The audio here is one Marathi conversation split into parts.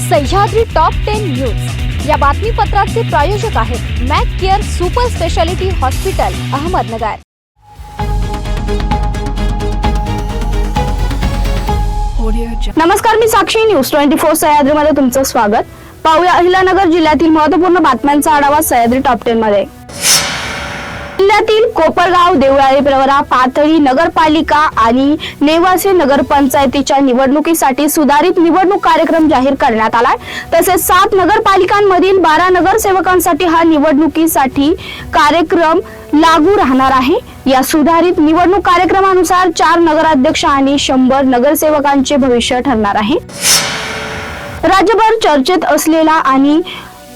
सह्याद्री टॉप 10 न्यूज या बातमीपत्राचे प्रायोजक आहेत Mac Care super speciality hospital Ahmednagar. नमस्कार, मी साक्षी न्यूज 24 सह्याद्री मध्ये तुमचं स्वागत। पाहूया अहिल्यानगर जिल्ह्यातील महत्त्वपूर्ण बातम्यांचा आढावा सह्याद्री टॉप 10 मध्ये। जिल्ह्यातील कोपरगाव, देवळाली, प्रवरा, पाथरी नगरपालिका आणि नेवासे नगरपंचायतीच्या निवडणुकीसाठी सुधारित निवडणूक कार्यक्रम जाहीर करण्यात आलाय। तसेच 7 नगरपालिकांमधील 12 नगरसेवकांसाठी हा निवडणुकीसाठी कार्यक्रम लागू राहणार आहे। या सुधारित निवडणूक कार्यक्रमानुसार 4 नगराध्यक्ष आणि 100 नगरसेवकांचे भविष्य ठरणार आहे। राज्यभर चर्चेत असलेला आणि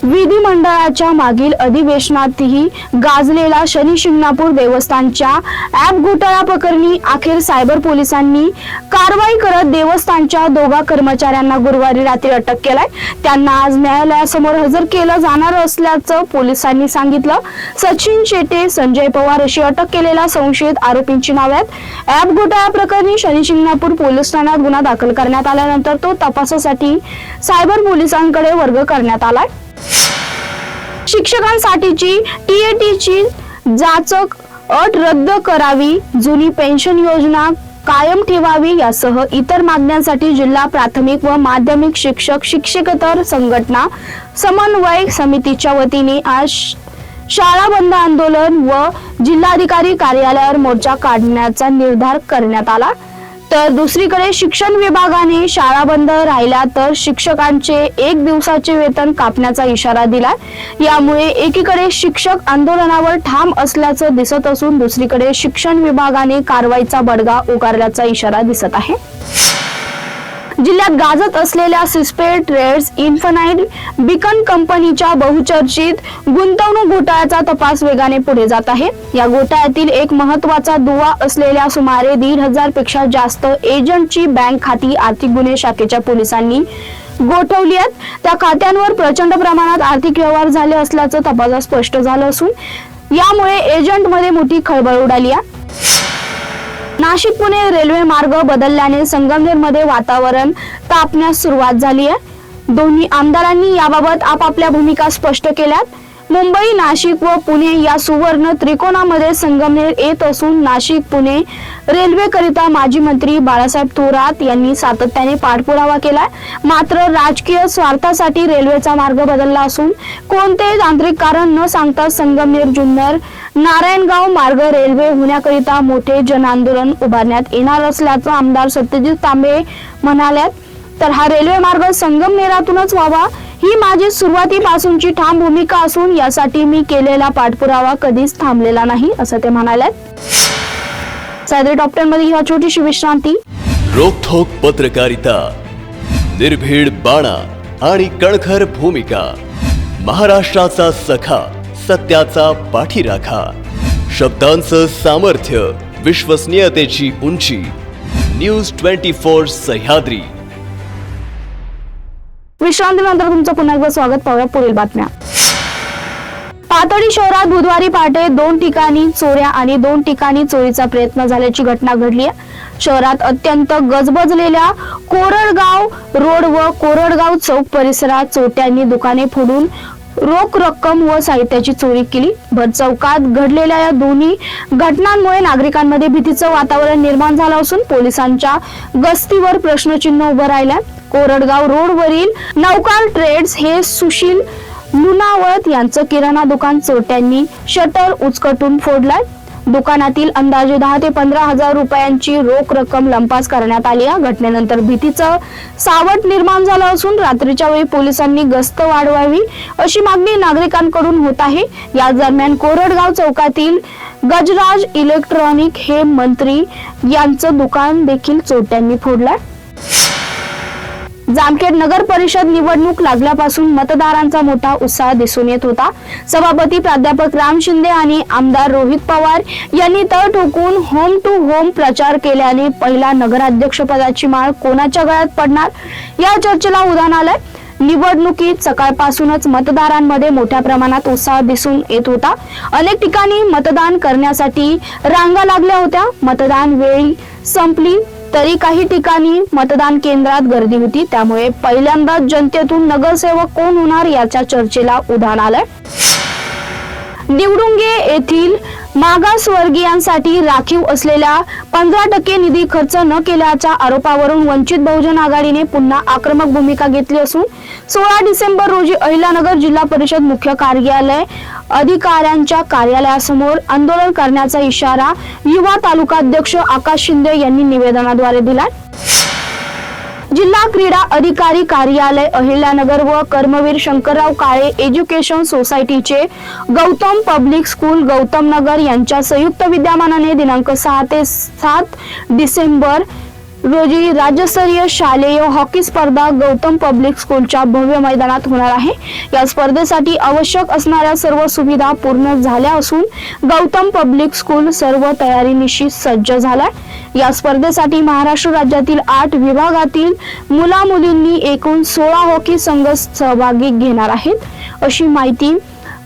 विधिमंडळाच्या मागील अधिवेशनातही गाजलेला शनी शिंगणापूर देवस्थानच्या ॲप घोटाळा प्रकरणी अखेर सायबर पोलिसांनी कारवाई करत देवस्थानच्या 2 कर्मचाऱ्यांना गुरुवारी रात्री अटक केलाय। त्यांना आज न्यायालयासमोर हजर केलं जाणार असल्याचं पोलिसांनी सांगितलं। सचिन शेटे, संजय पवार अशी अटक केलेल्या संशयित आरोपींची नावे आहेत। ॲप घोटाळा प्रकरणी शनी शिंगणापूर पोलीस ठाण्यात गुन्हा दाखल करण्यात आल्यानंतर तो तपासासाठी सायबर पोलिसांकडे वर्ग करण्यात आलाय। शिक्षकांसाठीची टीएटीची जाचक अट रद्द करावी, जुनी पेन्शन योजना कायम ठेवावी यासह इतर मागण्यांसाठी जिल्हा प्राथमिक व माध्यमिक शिक्षक शिक्षकेतर संघटना समन्वय समितीच्या वतीने आज शाळा बंद आंदोलन व जिल्हाधिकारी कार्यालयावर मोर्चा काढण्याचा निर्धार करण्यात आला। तर दुसरीकडे शिक्षण विभागाने शाळा बंद राहिल्या तर शिक्षकांचे 1 दिवसाचे वेतन कापण्याचा इशारा दिला। यामुळे एकीकडे शिक्षक आंदोलनावर ठाम असल्याचं दिसत असून दुसरीकडे शिक्षण विभागाने कारवाईचा बडगा उगारल्याचा इशारा दिसत आहे। जिल्ह्यात गाजत असलेल्या सिस्पे ट्रेड्स इन्फिनाइट बीकन कंपनीच्या बहुचर्चित गुंतवणूक घोटाळ्याचा तपास वेगाने पुढे जात आहे। या घोटाळ्यातील एक महत्त्वाचा दुवा असलेल्या सुमारे 1,500 पेक्षा जास्त एजंटची बँक खाती आर्थिक गुन्हे शाखेच्या पोलिसांनी गोठवली आहेत। त्या खात्यांवर प्रचंड प्रमाणात आर्थिक व्यवहार झाले असल्याचं तपासात स्पष्ट झालं असून यामुळे एजंटमध्ये मोठी खळबळ उडाली आहे। नाशिक पुणे रेल्वे मार्ग बदलल्याने संगमनेरमध्ये वातावरण तापण्यास सुरुवात झाली आहे। दोन्ही आमदारांनी याबाबत आपापल्या भूमिका स्पष्ट केल्यात। मुंबई, नाशिक व पुणे या सुवर्ण त्रिकोणामध्ये संगमनेर येत असून नाशिक पुणे रेल्वेकरिता माजी मंत्री बाळासाहेब थोरात यांनी सातत्याने पाठपुरावा केलाय। मात्र राजकीय स्वार्थासाठी रेल्वेचा मार्ग बदलला असून कोणतेही तांत्रिक कारण न सांगता संगमनेर जुन्नर नारायणगाव मार्ग रेल्वे होण्याकरिता मोठे जनआंदोलन उभारण्यात येणार असल्याचं आमदार सत्यजित तांबे म्हणाले। तर हा रेल्वे मार्ग संगमनेरातूनच व्हावा ही माझी सुरुवातीपासूनची ठाम भूमिका असून यासाठी मी केलेला पाठपुरावा कधीच थांबलेला नाही असं ते म्हणाले। सह्याद्री टॉप 10 मध्ये ही छोटीशी विश्रांती। रोखोक पत्रकारिता, निर्भीड बाणा आणि कणखर भूमिका, महाराष्ट्राचा सखा, सत्याचा पाठीराखा, शब्दांचं सामर्थ्य, विश्वसनीयतेची उंची, न्यूज 24 सह्याद्री। विश्रांतीनंतर तुमचं पुन्हा एकदा स्वागत। पाहूया पुढील बातम्या। पाथरी शहरात बुधवारी पहाटे 2 ठिकाणी चोऱ्या आणि 2 ठिकाणी चोरीचा प्रयत्न झाल्याची घटना घडली आहे। शहरात अत्यंत गजबजलेल्या कोरडगाव रोड व कोरडगाव चौक परिसरात चोरट्यांनी दुकाने फोडून रोख रक्कम व साहित्याची चोरी केली। भर चौकात घडलेल्या या दोन्ही घटनांमुळे नागरिकांमध्ये भीतीचं वातावरण निर्माण झालं असून पोलिसांच्या गस्तीवर प्रश्नचिन्ह उभं राहिलं। कोरडगाव रोडवरील नवकार ट्रेड्स हे सुशील लुनावत यांचं किराणा दुकान चोरट्यांनी शटर उचकटून फोडलंय। दुकानातील अंदाजे 10 ते 15 हजार रुपयांची रोख रक्कम लंपास करण्यात आली आहे। घटनेनंतर भीतीचं सावट निर्माण झालं असून रात्रीच्या वेळी पोलिसांनी गस्त वाढवावी अशी मागणी नागरिकांकडून होत आहे। या दरम्यान कोरडगाव चौकातील गजराज इलेक्ट्रॉनिक हे मंत्री यांचं दुकान देखील चोरट्यांनी फोडलंय। जामखेड नगर परिषद निवडणूक लागल्यापासून मतदारांचा मोठा उत्साह दिसून येत होता। सभापती प्राध्यापक राम शिंदे आणि आमदार रोहित पवार यांनी तळ ठोकून होम टू होम प्रचार केल्याने पहिला नगराध्यक्ष पदाची माळ कोणाच्या गळ्यात पडणार या चर्चेला उधाण आलंय। निवडणुकीत सकाळपासूनच मतदारांमध्ये मोठ्या प्रमाणात उत्साह दिसून येत होता। अनेक ठिकाणी मतदान करण्यासाठी रांगा लागल्या होत्या। मतदान वेळी संपली तरी काही ठिकाणी मतदान केंद्रात गर्दी होती, त्यामुळे पहिल्यांदाच जनतेतून नगरसेवक कोण होणार याच्या चर्चेला उधाण आलंय. निवडुंगे येथील मागासवर्गीयांसाठी राखीव असलेल्या 15% निधी खर्च न केल्याच्या आरोपावरून वंचित बहुजन आघाडीने पुन्हा आक्रमक भूमिका घेतली असून 16 डिसेंबर रोजी अहिल्यानगर जिल्हा परिषद मुख्य कार्यालय अधिकाऱ्यांच्या कार्यालयासमोर आंदोलन करण्याचा इशारा युवा तालुकाध्यक्ष आकाश शिंदे यांनी निवेदनाद्वारे दिला. जिल्हा क्रीडा अधिकारी कार्यालय अहिल्यानगर व कर्मवीर शंकरराव काळे एज्युकेशन सोसायटीचे गौतम पब्लिक स्कूल गौतम नगर यांच्या संयुक्त विद्यमानाने दिनांक 6 ते 7 डिसेंबर रोजी राज्यस्तरीय शालेय हॉकी स्पर्धा गौतम पब्लिक स्कूलच्या भव्य मैदानात होणार आहे. या स्पर्धेसाठी आवश्यक असणाऱ्या सर्व सुविधा पूर्ण झाल्या असून गौतम पब्लिक स्कूल सर्व तयारीनिशी सज्ज झालाय. या स्पर्धेसाठी महाराष्ट्र राज्यातील 8 विभागातील मुला मुलींनी एकूण 16 हॉकी संघ सहभागी घेणार आहेत, अशी माहिती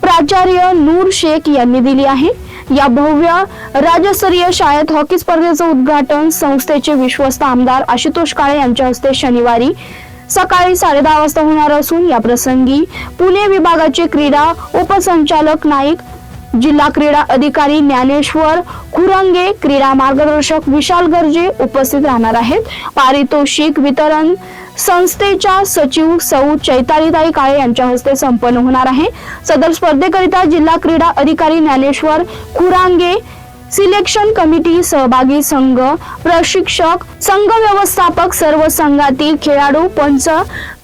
प्राचार्य नूर शेख यांनी दिली आहे. या भव्य राज्यस्तरीय शाळेत हॉकी स्पर्धेचं उद्घाटन संस्थेचे विश्वस्त आमदार आशुतोष काळे यांच्या हस्ते शनिवारी सकाळी 10:30 वाजता होणार असून या प्रसंगी पुणे विभागाचे क्रीडा उपसंचालक नाईक, जिल्हा क्रीडा अधिकारी ज्ञानेश्वर खुरांगे, क्रीडा मार्गदर्शक विशाल गर्जे उपस्थित राहणार आहेत. पारितोषिक वितरण संस्थेच्या सचिव सौ चैतालीताई काळे यांच्या हस्ते संपन्न होणार आहे. सदर स्पर्धेकरिता जिल्हा क्रीडा अधिकारी ज्ञानेश्वर खुरांगे, सिलेक्शन कमिटी, सहभागी संघ, प्रशिक्षक, संघ व्यवस्थापक, सर्व संघातील खेळाडू, पंच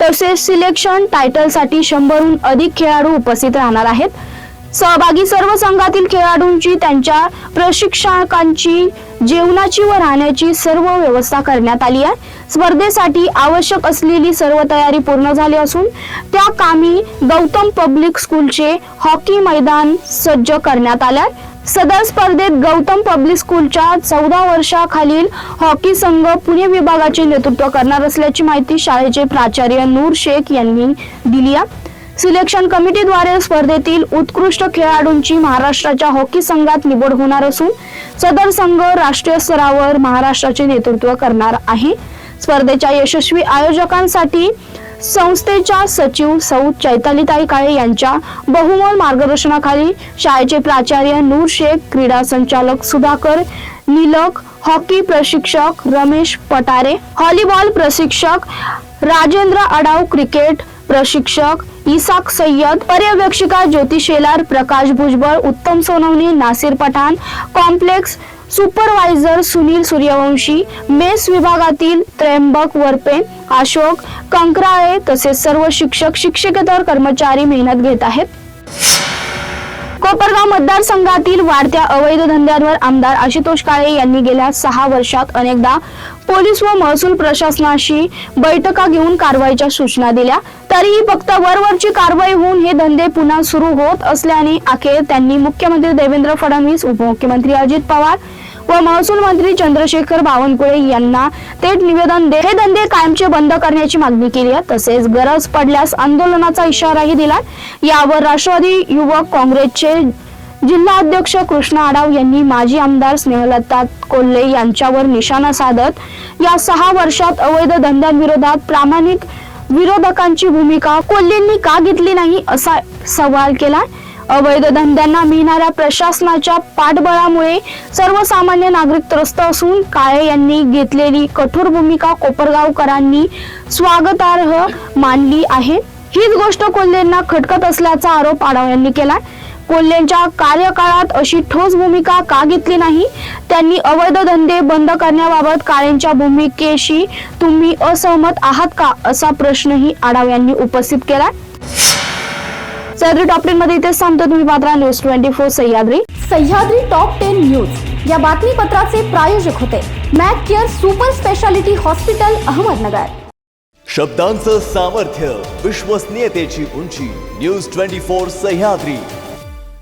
तसेच सिलेक्शन टायटलसाठी 100हून अधिक खेळाडू उपस्थित राहणार आहेत. सहभागी सर्व संघातील खेळाडूंची, त्यांच्या प्रशिक्षकांची जेवणाची व राहण्याची सर्व व्यवस्था करण्यात आली आहे. स्पर्धेसाठी आवश्यक असलेली सर्व तयारी पूर्ण झाली असून त्या कामी गौतम पब्लिक स्कूलचे हॉकी मैदान सज्ज करण्यात आले. सदर स्पर्धेत गौतम पब्लिक स्कूलच्या 14 वर्षाखालील हॉकी संघ पुणे विभागाचे नेतृत्व करणार असल्याची माहिती शाळेचे प्राचार्य नूर शेख यांनी दिली आहे. सिलेक्शन कमिटीद्वारे स्पर्धेतील उत्कृष्ट खेळाडूंची महाराष्ट्राच्या हॉकी संघात निवड होणार असून सदर संघ राष्ट्रीय स्तरावर महाराष्ट्राचे नेतृत्व करणार आहे. स्पर्धेच्या यशस्वी आयोजकांसाठी संस्थेच्या सचिव सौ चैतालीताई काळे यांच्या बहुमोल मार्गदर्शनाखाली शाळेचे प्राचार्य नूर शेख, क्रीडा संचालक सुधाकर निलक, हॉकी प्रशिक्षक रमेश पटारे, व्हॉलीबॉल प्रशिक्षक राजेंद्र आडाव, क्रिकेट प्रशिक्षक इसाक सय्यद, पर्यवेक्षिका ज्योती Shelar, Prakash Bhujbal, Uttam Sonawane, Nasir Pathan, complex supervisor Sunil Suryavanshi, mess विभागातील त्र्यंबक वरपे, अशोक कंकराळे तसेच सर्व शिक्षक शिक्षकेतर कर्मचारी मेहनत घेत आहेत. कोपरगाव मतदारसंघातील वाढत्या अवैध धंद्यांवर आमदार आशुतोष काळे यांनी गेल्या 6 वर्षात अनेकदा पोलीस व महसूल प्रशासनाशी बैठका घेऊन कारवाईच्या सूचना दिल्या, तरीही फक्त वरवरची कारवाई होऊन हे धंदे पुन्हा सुरू होत असल्याने अखेर त्यांनी मुख्यमंत्री देवेंद्र फडणवीस, उपमुख्यमंत्री अजित पवार व महसूल मंत्री चंद्रशेखर बावनकुळे यांना थेट निवेदन देत हे धंदे कायमचे बंद करण्याची मागणी केली आहे. तसेच गरज पडल्यास आंदोलनाचा इशाराही दिला. यावर राष्ट्रवादी युवक काँग्रेसचे जिल्हा अध्यक्ष कृष्णा आडाव यांनी माजी आमदार स्नेहलता कोल्हे यांच्यावर निशाणा साधत या 6 वर्षात अवैध धंद्यांविरोधात प्रामाणिक विरोधकांची भूमिका कोल्हेंनी का घेतली नाही असा सवाल केला. अवैध धंद्यांना मिळणाऱ्या प्रशासनाच्या पाठबळामुळे सर्वसामान्य नागरिक त्रस्त असून काळे यांनी घेतलेली कठोर भूमिका कोपरगावकरांनी स्वागतार्ह मानली आहे. हीच गोष्ट कोल्हेंना खटकत असल्याचा आरोप आडाव यांनी केला. कोल्हेंच्या कार्यकाळात अशी ठोस भूमिका का घेतली नाही? त्यांनी अवैध धंदे बंद करण्याबाबत काळेंच्या भूमिकेशी तुम्ही असहमत आहात का असा प्रश्नही आडाव यांनी उपस्थित केला. सदरी टॉप 10 मध्ये इथे सांगतो. तुम्ही पाहता न्यूज 24 सह्याद्री टॉप 10 न्यूज या बातमीपत्राचे प्रायोजक होते Mac Care super speciality hospital Ahmednagar. शब्दांचं सामर्थ्य, विश्वसनीयतेची उंची. न्यूज 24 सह्याद्री.